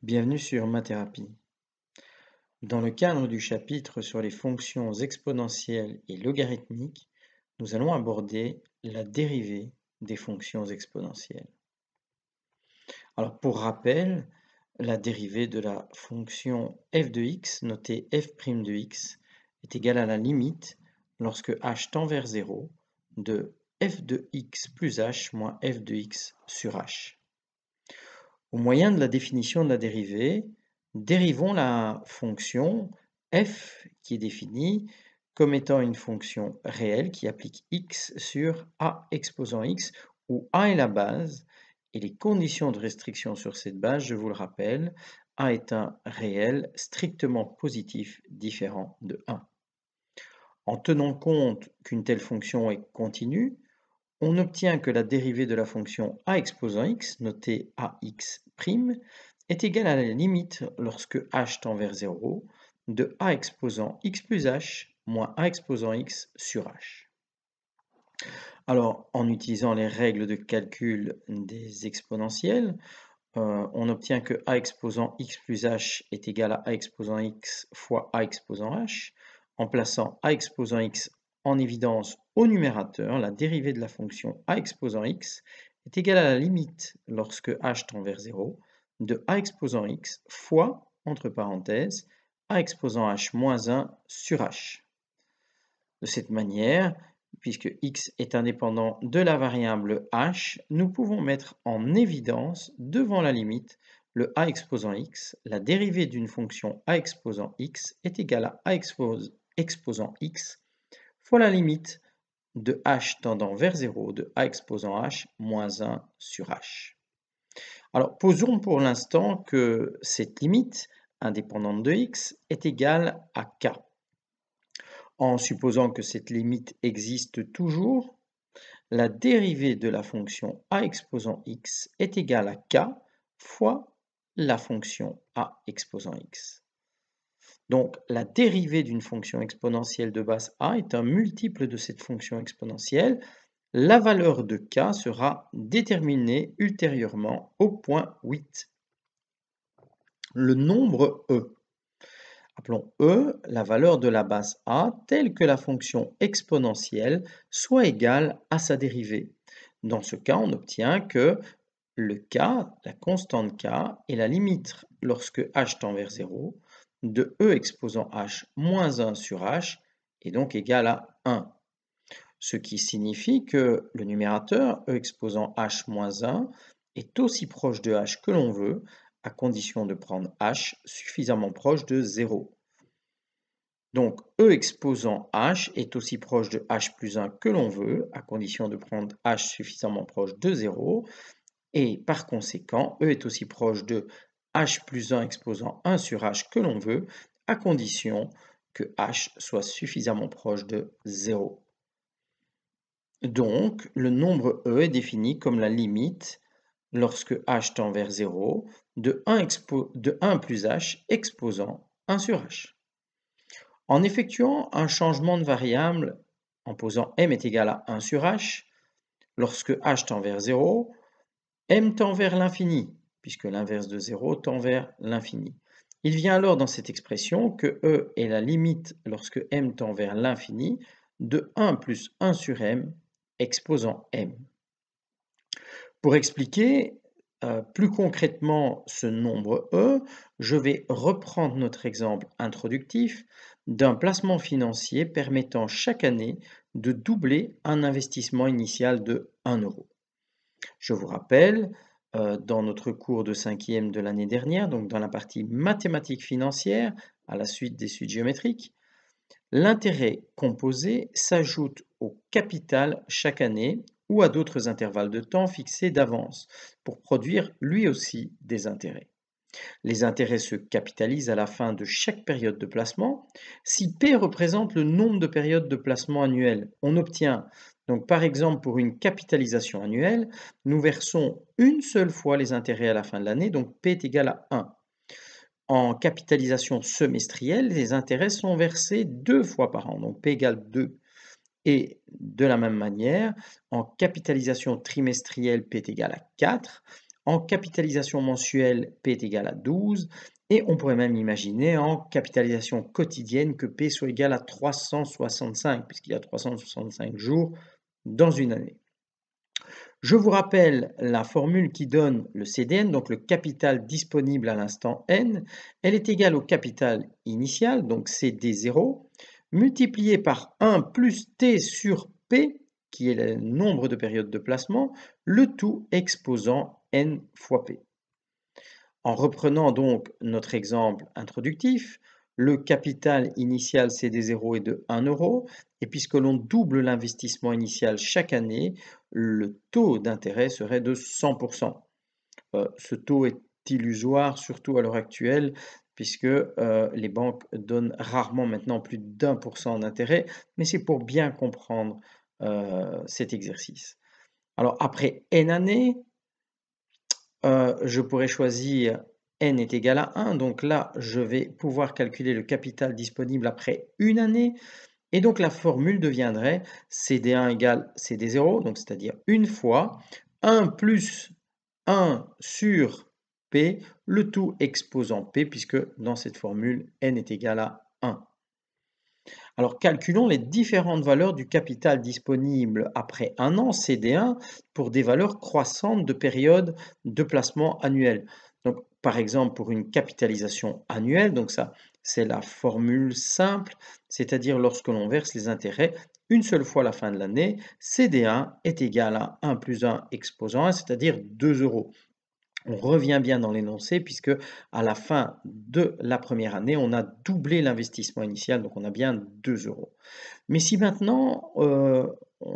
Bienvenue sur Mathérapie. Dans le cadre du chapitre sur les fonctions exponentielles et logarithmiques, nous allons aborder la dérivée des fonctions exponentielles. Alors pour rappel, la dérivée de la fonction f de x, notée f' de x, est égale à la limite, lorsque h tend vers 0, de f de x plus h moins f de x sur h. Au moyen de la définition de la dérivée, dérivons la fonction f qui est définie comme étant une fonction réelle qui applique x sur a exposant x, où a est la base, et les conditions de restriction sur cette base, je vous le rappelle, a est un réel strictement positif différent de 1. En tenant compte qu'une telle fonction est continue, on obtient que la dérivée de la fonction a exposant x, notée ax', est égale à la limite, lorsque h tend vers 0, de a exposant x plus h moins a exposant x sur h. Alors, en utilisant les règles de calcul des exponentielles, on obtient que a exposant x plus h est égal à a exposant x fois a exposant h. En plaçant a exposant x en évidence au numérateur, la dérivée de la fonction a exposant x est égale à la limite, lorsque h tend vers 0, de a exposant x fois, entre parenthèses, a exposant h moins 1 sur h. De cette manière, puisque x est indépendant de la variable h, nous pouvons mettre en évidence, devant la limite, le a exposant x. La dérivée d'une fonction a exposant x est égale à a exposant x fois la limite de h tendant vers 0 de a exposant h moins 1 sur h. Alors, posons pour l'instant que cette limite, indépendante de x, est égale à k. En supposant que cette limite existe toujours, la dérivée de la fonction a exposant x est égale à k fois la fonction a exposant x. Donc, la dérivée d'une fonction exponentielle de base a est un multiple de cette fonction exponentielle. La valeur de k sera déterminée ultérieurement au point 8. Le nombre e. Appelons e la valeur de la base a telle que la fonction exponentielle soit égale à sa dérivée. Dans ce cas, on obtient que le k, la constante k, est la limite lorsque h tend vers 0 de e exposant h moins 1 sur h est donc égal à 1. Ce qui signifie que le numérateur e exposant h moins 1 est aussi proche de h que l'on veut, à condition de prendre h suffisamment proche de 0. Donc e exposant h est aussi proche de h plus 1 que l'on veut, à condition de prendre h suffisamment proche de 0. Et par conséquent, e est aussi proche de h plus 1 exposant 1 sur h que l'on veut, à condition que h soit suffisamment proche de 0. Donc, le nombre e est défini comme la limite, lorsque h tend vers 0, de 1 plus h exposant 1 sur h. En effectuant un changement de variable, en posant m est égal à 1 sur h, lorsque h tend vers 0, m tend vers l'infini, puisque l'inverse de 0 tend vers l'infini. Il vient alors dans cette expression que e est la limite, lorsque m tend vers l'infini, de 1 plus 1 sur m exposant m. Pour expliquer plus concrètement ce nombre e, je vais reprendre notre exemple introductif d'un placement financier permettant chaque année de doubler un investissement initial de 1 euro. Je vous rappelle, dans notre cours de 5e de l'année dernière, donc dans la partie mathématiques financières, à la suite des suites géométriques, l'intérêt composé s'ajoute au capital chaque année ou à d'autres intervalles de temps fixés d'avance pour produire lui aussi des intérêts. Les intérêts se capitalisent à la fin de chaque période de placement. Si P représente le nombre de périodes de placement annuelles, on obtient donc par exemple pour une capitalisation annuelle, nous versons une seule fois les intérêts à la fin de l'année, donc P est égal à 1. En capitalisation semestrielle, les intérêts sont versés 2 fois par an, donc P égale 2. Et de la même manière, en capitalisation trimestrielle, P est égal à 4. En capitalisation mensuelle, P est égal à 12. Et on pourrait même imaginer en capitalisation quotidienne que P soit égal à 365, puisqu'il y a 365 jours dans une année. Je vous rappelle la formule qui donne le CDN, donc le capital disponible à l'instant N. Elle est égale au capital initial, donc CD0, multiplié par 1 plus T sur P, qui est le nombre de périodes de placement, le tout exposant N fois P. En reprenant donc notre exemple introductif, le capital initial CD0 est de 1 euro, et puisque l'on double l'investissement initial chaque année, le taux d'intérêt serait de 100%. Ce taux est illusoire, surtout à l'heure actuelle, puisque les banques donnent rarement maintenant plus d'1% d'intérêt, mais c'est pour bien comprendre cet exercice. Alors après N années, je pourrais choisir n est égal à 1, donc là, je vais pouvoir calculer le capital disponible après une année, et donc la formule deviendrait CD1 égale CD0, donc c'est-à-dire une fois 1 plus 1 sur P, le tout exposant P, puisque dans cette formule, n est égal à 1. Alors calculons les différentes valeurs du capital disponible après un an, CD1, pour des valeurs croissantes de période de placement annuel. Donc par exemple pour une capitalisation annuelle, donc ça c'est la formule simple, c'est-à-dire lorsque l'on verse les intérêts une seule fois à la fin de l'année, CD1 est égal à 1 plus 1 exposant 1, c'est-à-dire 2 euros. On revient bien dans l'énoncé puisque à la fin de la première année, on a doublé l'investissement initial, donc on a bien 2 euros. Mais si maintenant on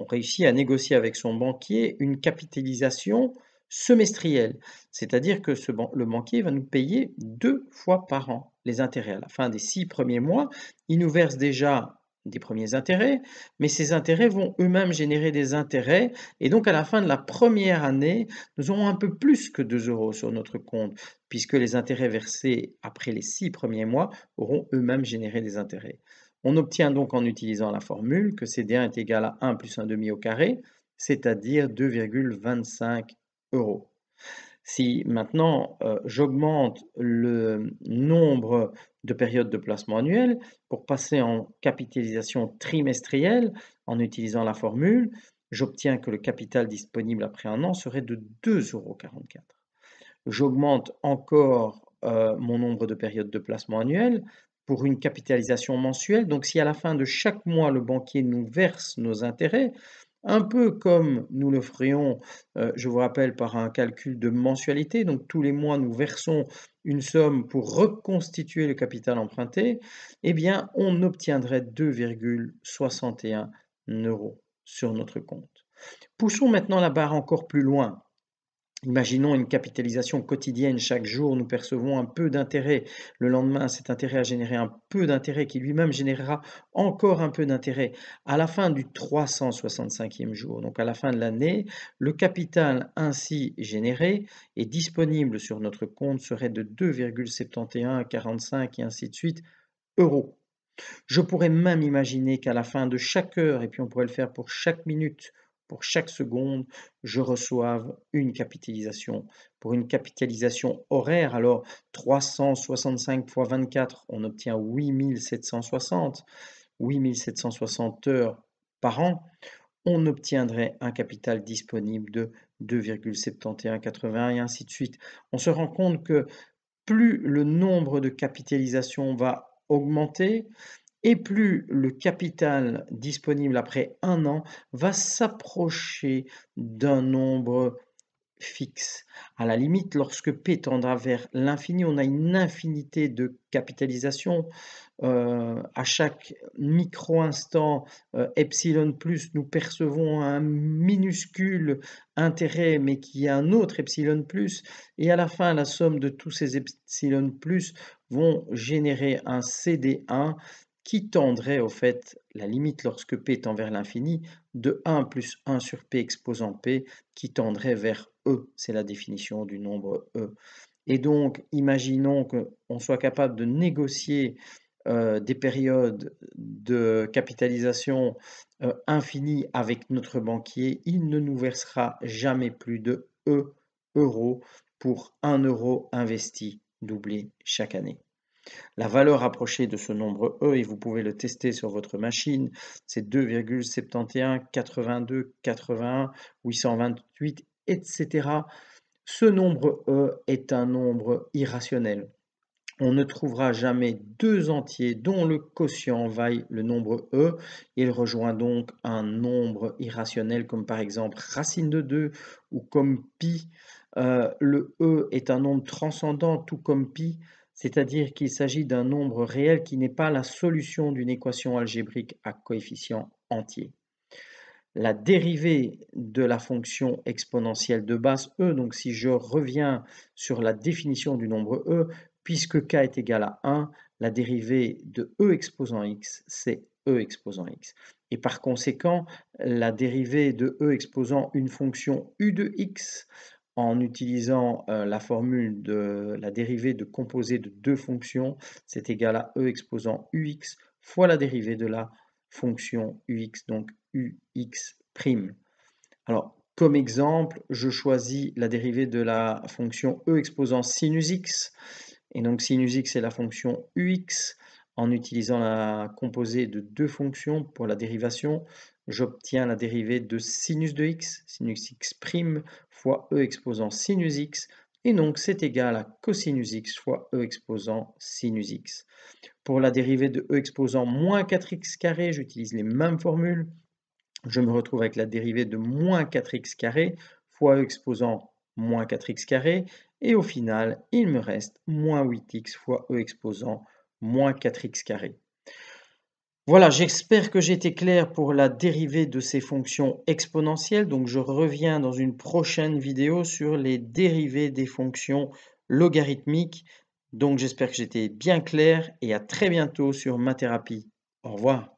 réussit à négocier avec son banquier une capitalisation semestrielle, c'est-à-dire que le banquier va nous payer 2 fois par an les intérêts. À la fin des 6 premiers mois, il nous verse déjà des premiers intérêts, mais ces intérêts vont eux-mêmes générer des intérêts, et donc à la fin de la première année, nous aurons un peu plus que 2 euros sur notre compte, puisque les intérêts versés après les 6 premiers mois auront eux-mêmes généré des intérêts. On obtient donc en utilisant la formule que CD1 est égal à 1 plus 1 demi au carré, c'est-à-dire 2,25 euros. Si maintenant j'augmente le nombre de périodes de placement annuel pour passer en capitalisation trimestrielle en utilisant la formule, j'obtiens que le capital disponible après un an serait de 2,44 euros. J'augmente encore mon nombre de périodes de placement annuel pour une capitalisation mensuelle. Donc si à la fin de chaque mois, le banquier nous verse nos intérêts, un peu comme nous le ferions, je vous rappelle, par un calcul de mensualité, donc tous les mois nous versons une somme pour reconstituer le capital emprunté, eh bien on obtiendrait 2,61 euros sur notre compte. Poussons maintenant la barre encore plus loin. Imaginons une capitalisation quotidienne. Chaque jour, nous percevons un peu d'intérêt. Le lendemain, cet intérêt a généré un peu d'intérêt qui lui-même générera encore un peu d'intérêt. À la fin du 365e jour, donc à la fin de l'année, le capital ainsi généré et disponible sur notre compte serait de 2,7145 et ainsi de suite euros. Je pourrais même imaginer qu'à la fin de chaque heure, et puis on pourrait le faire pour chaque minute, pour chaque seconde, je reçoive une capitalisation. Pour une capitalisation horaire, alors 365 fois 24, on obtient 8760, 8760 heures par an. On obtiendrait un capital disponible de 2,7180 et ainsi de suite. On se rend compte que plus le nombre de capitalisations va augmenter, et plus le capital disponible après un an va s'approcher d'un nombre fixe. À la limite, lorsque P tendra vers l'infini, on a une infinité de capitalisation. À chaque micro-instant, epsilon plus, nous percevons un minuscule intérêt, mais qui est un autre epsilon plus. Et à la fin, la somme de tous ces epsilon plus vont générer un CD1 qui tendrait au fait, la limite lorsque P tend vers l'infini, de 1 plus 1 sur P exposant P, qui tendrait vers E. C'est la définition du nombre E. Et donc, imaginons qu'on soit capable de négocier des périodes de capitalisation infinie avec notre banquier, il ne nous versera jamais plus de euros pour 1 euro investi doublé chaque année. La valeur approchée de ce nombre E, et vous pouvez le tester sur votre machine, c'est 2,71, 82, 81, 828, etc. Ce nombre E est un nombre irrationnel. On ne trouvera jamais deux entiers dont le quotient vaille le nombre E. Il rejoint donc un nombre irrationnel comme par exemple racine de 2 ou comme pi. Le E est un nombre transcendant tout comme pi, c'est-à-dire qu'il s'agit d'un nombre réel qui n'est pas la solution d'une équation algébrique à coefficient entier. La dérivée de la fonction exponentielle de base E, donc si je reviens sur la définition du nombre E, puisque k est égal à 1, la dérivée de E exposant x, c'est E exposant x. Et par conséquent, la dérivée de E exposant une fonction u de x, en utilisant la formule de la dérivée de composée de deux fonctions, c'est égal à E exposant ux fois la dérivée de la fonction ux, donc ux'. Alors, comme exemple, je choisis la dérivée de la fonction e exposant sinus x. Et donc, sinus x est la fonction ux. En utilisant la composée de deux fonctions pour la dérivation, j'obtiens la dérivée de sinus de x, sinus x' fois e exposant sinus x. Et donc, c'est égal à cosinus x fois e exposant sinus x. Pour la dérivée de e exposant moins 4x carré, j'utilise les mêmes formules. Je me retrouve avec la dérivée de moins 4x carré fois e exposant moins 4x carré. Et au final, il me reste moins 8x fois e exposant moins 4x carré. Voilà, j'espère que j'ai été clair pour la dérivée de ces fonctions exponentielles. Donc, je reviens dans une prochaine vidéo sur les dérivées des fonctions logarithmiques. Donc, j'espère que j'étais bien clair et à très bientôt sur Mathérapie. Au revoir.